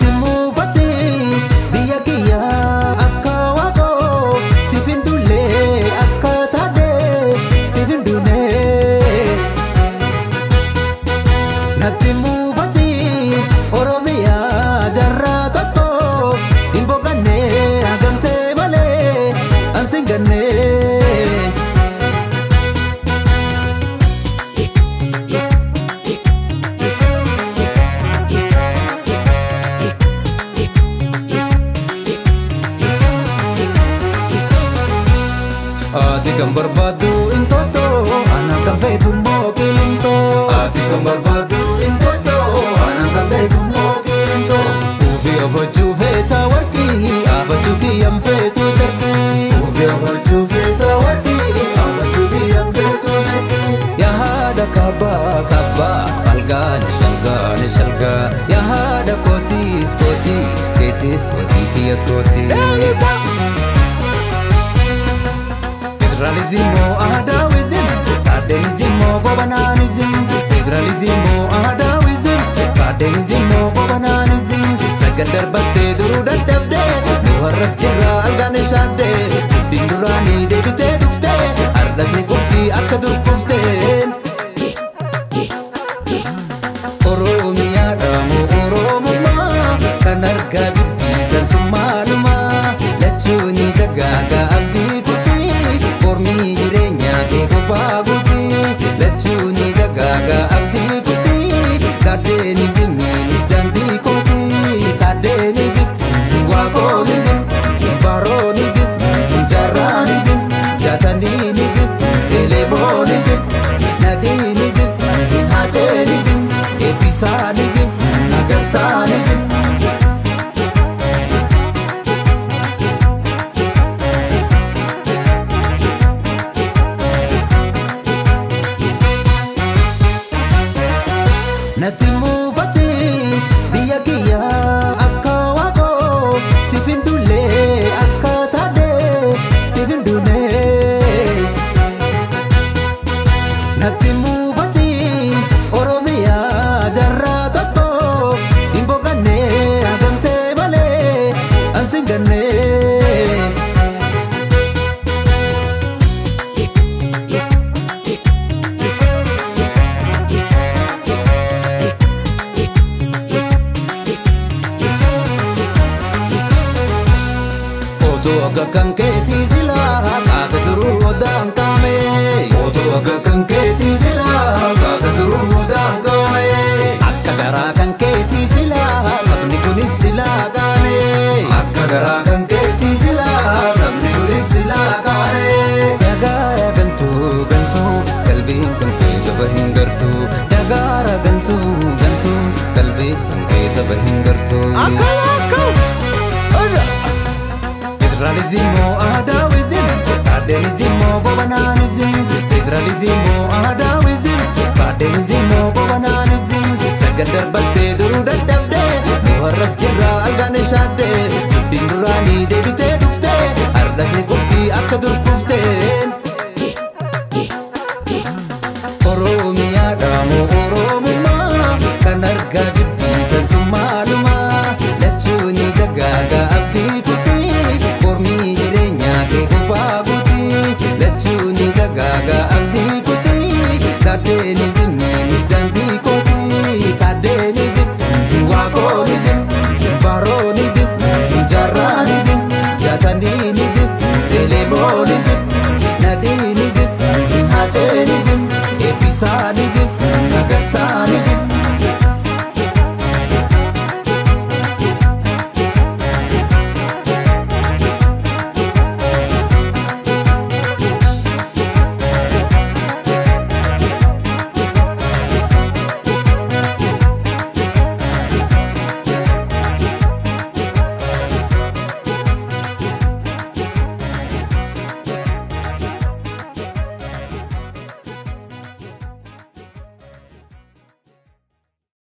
natti muufate biyya kiyya akka waaqoo siif hin dulle akka taate siif hin duune natti muufate Oromiyaa jarraa tokko hin boqanne hagamtee malee ansi hin ganne Ati kan barbaadu intoto ana kan feetu mookilinto Ati kan barbaadu intoto ana kan feetu mookilinto Ufi afachuu feeta warqii afachuu kiyyaan feetu jarqii Ufi afachuu feeta warqii afachuu kiyyaan feetu jarqii Yaada kabbaa kabbaa algaan shalgaa Yaada kootis kootii keetis kootii kiyyas kootii Federalismo Adawizm, Cardenismo Gobananism. Federalismo Adawizm, Cardenismo Gobananism. Sakandar batte duru dadhabde, nuharras jirra algaane shaadde. Guddin duraanii deebitee dhufte, ardasni qufti akka dur kufteen. Oromiyaadha moo Oromummaa kan argaa jibbiitan sun maalumaa lachuuni dagaagaa abdii Ormi jirenya ke kobaguti lachuni dagaga abdi kuti Cardenism is danti kuti Cardenism wagonism baronism jaranism jatanism elebonism nadinism hajenism episanism nagarsanism Natti muufate biyya kiyya akka waaqoo siif hin dulle akka taate siif hin duune Natti muufate Oromiyaa jarraa tokko hin boqanne hagamtee malee ansi hin ganne Oto kan keeti sila kaata duruu odaan kaame Oto kan keeti sila kaata duruu odaan kaame Akka garaa kan keeti sila sabni kunis sila kaane Akka garaa kan keeti sila sabni kunis sila kaane Dagaara gantuu qalbiin kan keessa bahin gartuu Dagaara gantuu qalbiin kan keessa bahin gartuu Federalismo Adawizm, Cardenismo Gobananism. Federalismo Adawizm, Cardenismo Gobananism. Sakandar batte duru dadhabde, nuharras jirra algaane shaadde. Guddin duraanii deebitee dhufte, ardasni qufti akka dur